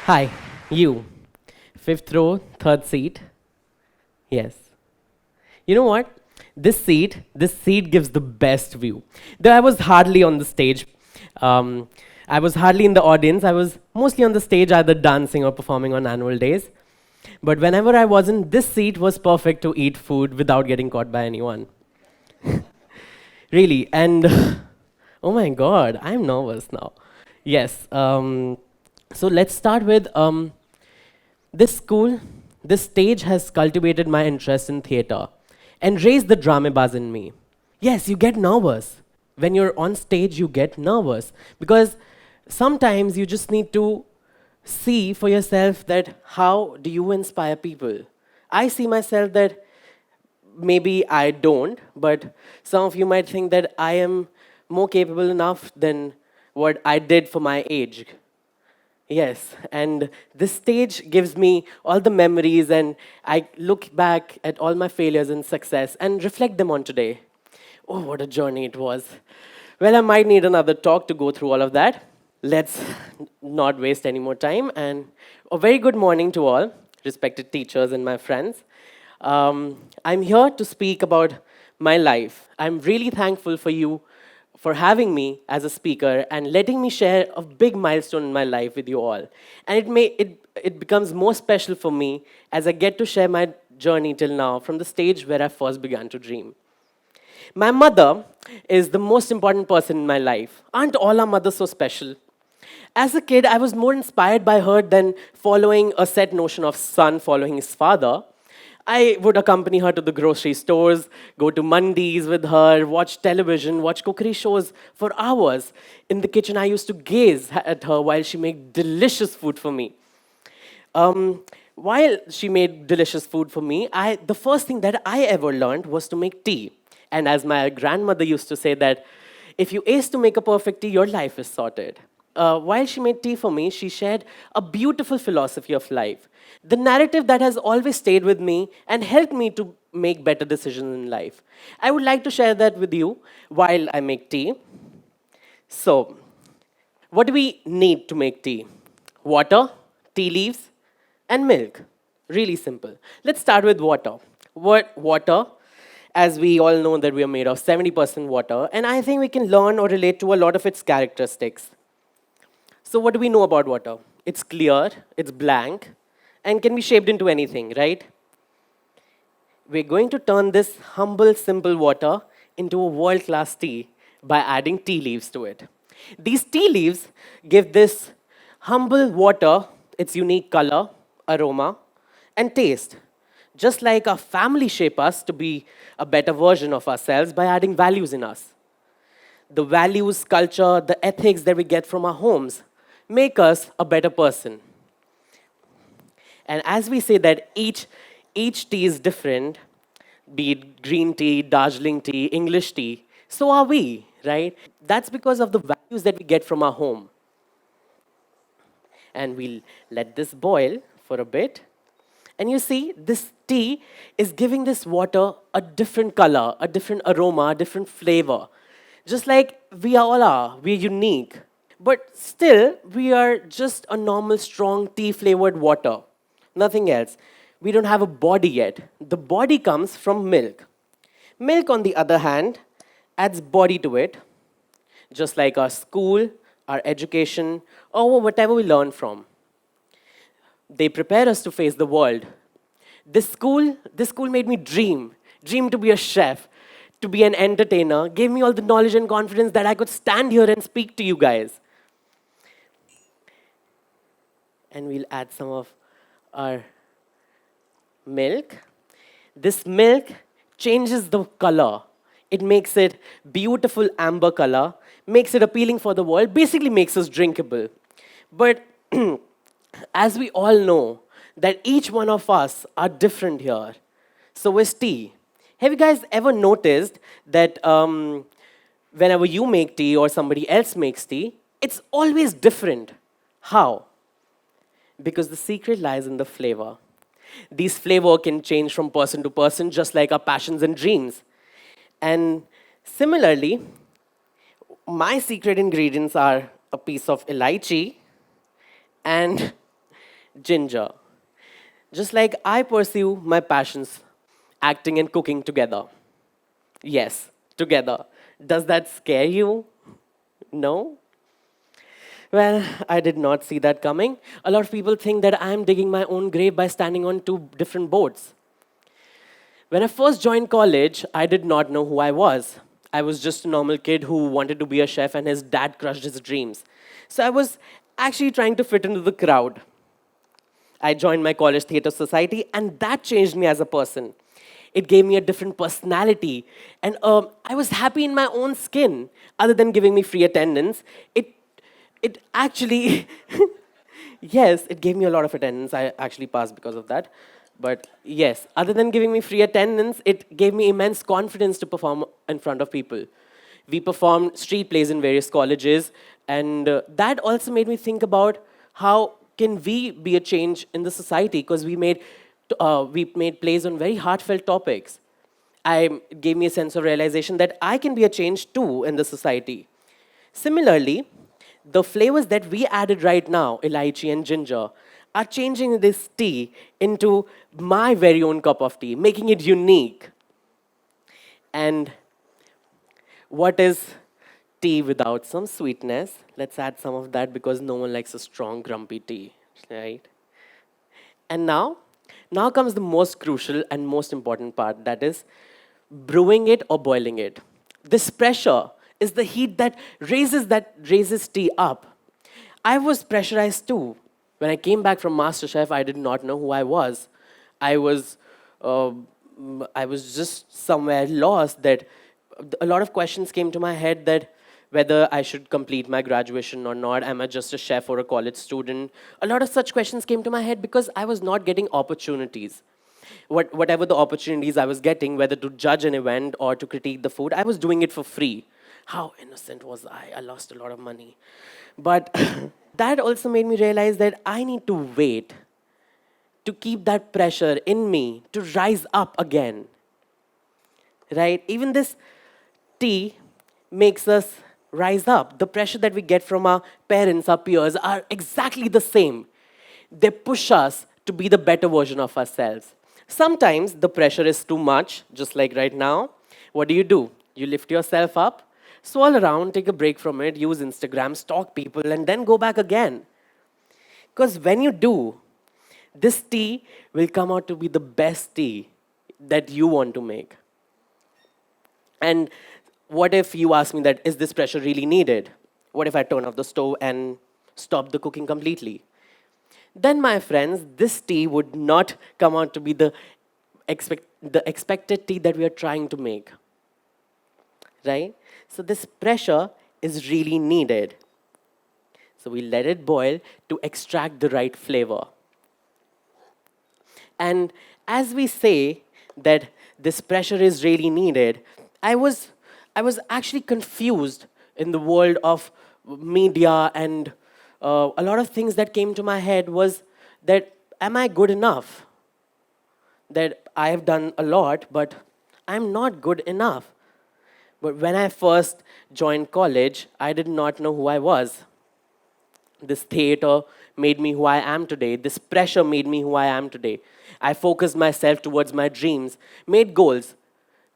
Hi, you. Fifth row, third seat. Yes. You know what? This seat gives the best view. Though I was hardly on the stage. Um, I was hardly in the audience. I was mostly on the stage, either dancing or performing on annual days. But whenever I wasn't, this seat was perfect to eat food without getting caught by anyone. Really. And oh my God, I'm nervous now. Yes. So let's start with this school, this stage has cultivated my interest in theatre and raised the drama buzz in me. Yes, you get nervous. When you're on stage, you get nervous because sometimes you just need to see for yourself that how do you inspire people. I see myself that maybe I don't, but some of you might think that I am more capable enough than what I did for my age. Yes, and this stage gives me all the memories, and I look back at all my failures and success and reflect them on today. Oh, what a journey it was. Well, I might need another talk to go through all of that. Let's not waste any more time. And a very good morning to all, respected teachers and my friends. I'm here to speak about my life. I'm really thankful for you for having me as a speaker and letting me share a big milestone in my life with you all. And it becomes more special for me as I get to share my journey till now from the stage where I first began to dream. My mother is the most important person in my life. Aren't all our mothers so special? As a kid, I was more inspired by her than following a set notion of son following his father. I would accompany her to the grocery stores, go to mandis with her, watch television, watch cookery shows for hours. In the kitchen, I used to gaze at her while she made delicious food for me. While she made delicious food for me, the first thing that I ever learned was to make tea. And as my grandmother used to say that, if you ace to make a perfect tea, your life is sorted. While she made tea for me, she shared a beautiful philosophy of life. The narrative that has always stayed with me and helped me to make better decisions in life. I would like to share that with you while I make tea. So, what do we need to make tea? Water, tea leaves, and milk. Really simple. Let's start with water. Water, as we all know that we are made of 70% water, and I think we can learn or relate to a lot of its characteristics. So what do we know about water? It's clear, it's blank, and can be shaped into anything, right? We're going to turn this humble, simple water into a world-class tea by adding tea leaves to it. These tea leaves give this humble water its unique color, aroma, and taste. Just like our family shape us to be a better version of ourselves by adding values in us. The values, culture, the ethics that we get from our homes make us a better person. And as we say that each tea is different, be it green tea, Darjeeling tea, English tea, so are we, right? That's because of the values that we get from our home. And we'll let this boil for a bit. And you see, this tea is giving this water a different color, a different aroma, a different flavor. Just like we all are, we're unique. But still, we are just a normal, strong tea flavored water. Nothing else. We don't have a body yet. The body comes from milk. Milk, on the other hand, adds body to it, just like our school, our education, or whatever we learn from. They prepare us to face the world. This school made me dream to be a chef, to be an entertainer, gave me all the knowledge and confidence that I could stand here and speak to you guys. And we'll add some of our milk. This milk changes the color. It makes it beautiful amber color, makes it appealing for the world, basically makes us drinkable. But as we all know, that each one of us are different here. So is tea. Have you guys ever noticed that whenever you make tea or somebody else makes tea, it's always different? How? Because the secret lies in the flavor. These flavor can change from person to person, just like our passions and dreams. And similarly, my secret ingredients are a piece of elaichi and Ginger. Just like I pursue my passions, acting and cooking together. Yes, together. Does that scare you? No? Well, I did not see that coming. A lot of people think that I'm digging my own grave by standing on two different boats. When I first joined college, I did not know who I was. I was just a normal kid who wanted to be a chef, and his dad crushed his dreams. So I was actually trying to fit into the crowd. I joined my college theater society, and that changed me as a person. It gave me a different personality, and I was happy in my own skin. Other than giving me free attendance, it actually, yes, it gave me a lot of attendance. I actually passed because of that. But yes, other than giving me free attendance, it gave me immense confidence to perform in front of people. We performed street plays in various colleges, and that also made me think about how can we be a change in the society, because we made plays on very heartfelt topics. It gave me a sense of realization that I can be a change too in the society. Similarly, the flavors that we added right now, elaichi and ginger, are changing this tea into my very own cup of tea, making it unique. And what is tea without some sweetness? Let's add some of that because no one likes a strong, grumpy tea, right? And now comes the most crucial and most important part, that is brewing it or boiling it. This pressure is the heat that raises tea up. I was pressurized too. When I came back from MasterChef, I did not know who I was. I was uh, I was just somewhere lost. That a lot of questions came to my head, that whether I should complete my graduation or not. Am I just a chef or a college student? A lot of such questions came to my head because I was not getting opportunities. Whatever the opportunities I was getting, whether to judge an event or to critique the food, I was doing it for free. How innocent was I? I lost a lot of money. But that also made me realize that I need to wait to keep that pressure in me to rise up again, right? Even this tea makes us rise up. The pressure that we get from our parents, our peers, are exactly the same. They push us to be the better version of ourselves. Sometimes the pressure is too much, just like right now. What do? You lift yourself up, swirl around, take a break from it, use Instagram, stalk people, and then go back again. Because when you do, this tea will come out to be the best tea that you want to make. And what if you ask me that, is this pressure really needed? What if I turn off the stove and stop the cooking completely? Then, my friends, this tea would not come out to be the expected tea that we are trying to make, right? So this pressure is really needed. So we let it boil to extract the right flavor. And as we say that this pressure is really needed, I was, I was actually confused in the world of media, and a lot of things that came to my head was that, am I good enough? That I have done a lot, but I'm not good enough. But when I first joined college, I did not know who I was. This theater made me who I am today. This pressure made me who I am today. I focused myself towards my dreams, made goals,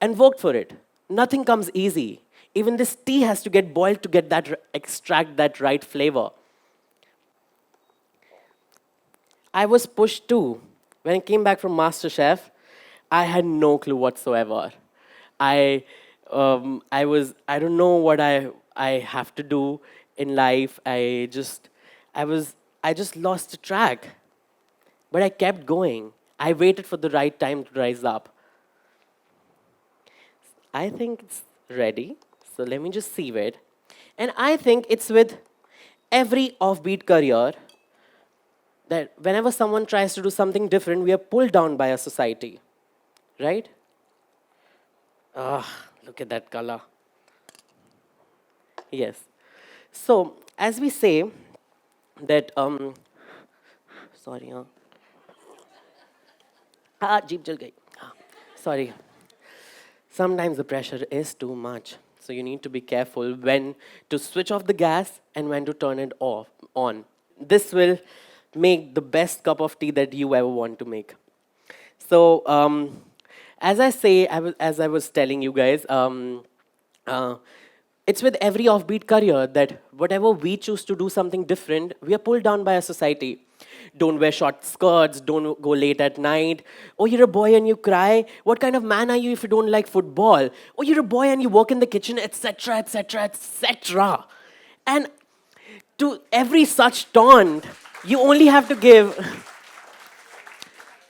and worked for it. Nothing comes easy. Even this tea has to get boiled to get extract that right flavor. I was pushed too. When I came back from MasterChef, I had no clue whatsoever. I, I don't know what I have to do in life. I was, I just lost track. But I kept going. I waited for the right time to rise up. I think it's ready. So let me just see it. And I think it's with every offbeat career that whenever someone tries to do something different, we are pulled down by a society, right? Ah, look at that color. Yes. So as we say that, sorry, jeep jal gayi. Sorry. Sometimes the pressure is too much. So you need to be careful when to switch off the gas and when to turn it off on. This will make the best cup of tea that you ever want to make. So, as I was telling you guys, uh, it's with every offbeat career that whatever we choose to do something different, we are pulled down by a society. Don't wear short skirts, don't go late at night. Oh, you're a boy and you cry. What kind of man are you if you don't like football? Oh, you're a boy and you work in the kitchen, etc., etc., etc. And to every such taunt, you only have to give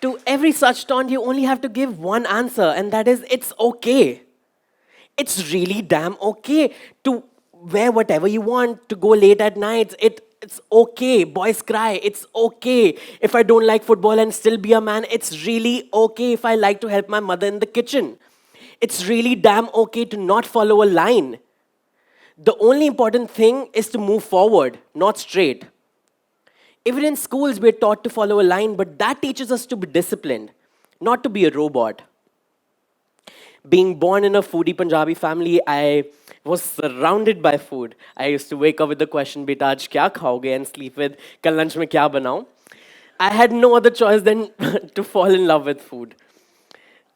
to every such taunt, you only have to give one answer, and that is it's okay. It's really damn okay to wear whatever you want, to go late at nights. It's okay. Boys cry. It's okay. If I don't like football and still be a man, it's really okay if I like to help my mother in the kitchen. It's really damn okay to not follow a line. The only important thing is to move forward, not straight. Even in schools, we're taught to follow a line, but that teaches us to be disciplined, not to be a robot. Being born in a foodie Punjabi family, I was surrounded by food. I used to wake up with the question, "Beta, aaj kya khaoge?" and sleep with, "Kal lunch mein kya banao?" I had no other choice than to fall in love with food.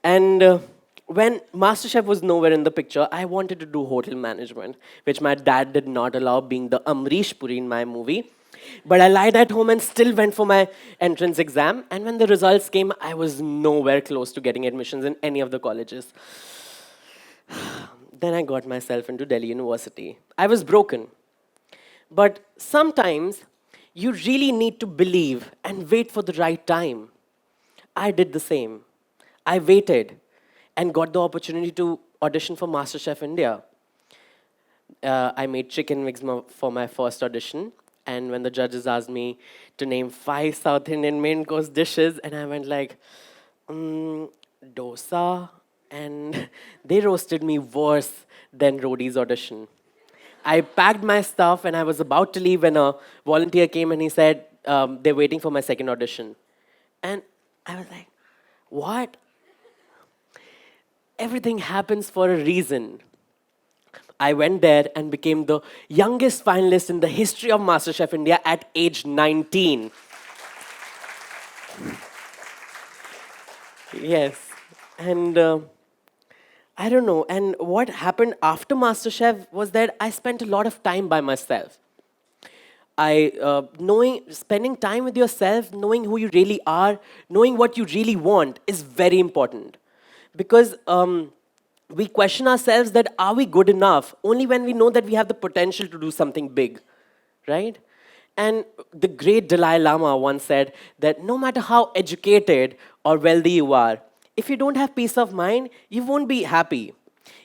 And when MasterChef was nowhere in the picture, I wanted to do hotel management, which my dad did not allow, being the Amrish Puri in my movie. But I lied at home and still went for my entrance exam. And when the results came, I was nowhere close to getting admissions in any of the colleges. Then I got myself into Delhi University. I was broken. But sometimes you really need to believe and wait for the right time. I did the same. I waited and got the opportunity to audition for MasterChef India. I made chicken wings for my first audition. And when the judges asked me to name 5 South Indian main course dishes, and I went like, dosa, and they roasted me worse than Rodi's audition. I packed my stuff and I was about to leave when a volunteer came and he said, they're waiting for my second audition. And I was like, what? Everything happens for a reason. I went there and became the youngest finalist in the history of MasterChef India at age 19. Yes. And I don't know. And what happened after MasterChef was that I spent a lot of time by myself. Spending time with yourself, knowing who you really are, knowing what you really want is very important. Because we question ourselves that are we good enough only when we know that we have the potential to do something big, right? And the great Dalai Lama once said that no matter how educated or wealthy you are, if you don't have peace of mind, you won't be happy.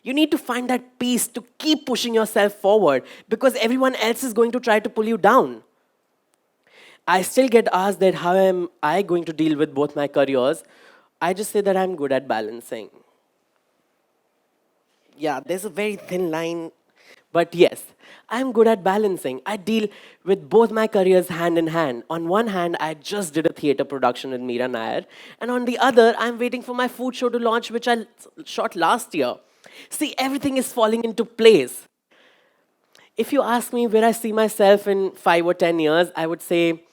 You need to find that peace to keep pushing yourself forward because everyone else is going to try to pull you down. I still get asked that how am I going to deal with both my careers. I just say that I'm good at balancing. Yeah, there's a very thin line. But yes, I'm good at balancing. I deal with both my careers hand in hand. On one hand, I just did a theater production with Mira Nair. And on the other, I'm waiting for my food show to launch, which I shot last year. See, everything is falling into place. If you ask me where I see myself in 5 or 10 years, I would say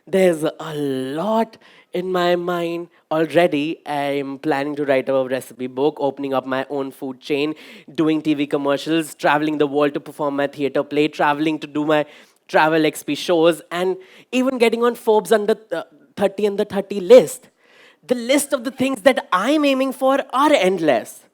there's a lot in my mind already. I'm planning to write a recipe book, opening up my own food chain, doing TV commercials, traveling the world to perform my theater play, traveling to do my TravelXP shows, and even getting on Forbes under 30 and the 30 list. The list of the things that I'm aiming for are endless.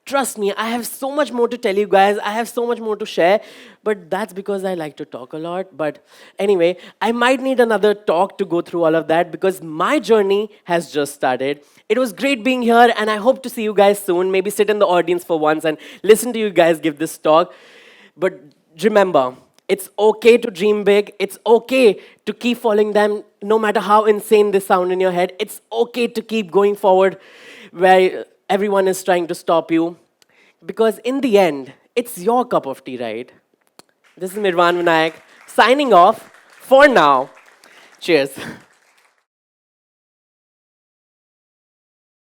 Trust me, I have so much more to tell you guys. I have so much more to share, but that's because I like to talk a lot. But anyway, I might need another talk to go through all of that because my journey has just started. It was great being here, and I hope to see you guys soon. Maybe sit in the audience for once and listen to you guys give this talk. But remember, it's okay to dream big. It's okay to keep following them, no matter how insane they sound in your head. It's okay to keep going forward where everyone is trying to stop you. Because in the end, it's your cup of tea, right? This is Mirvaan Vinayak signing off for now. Cheers.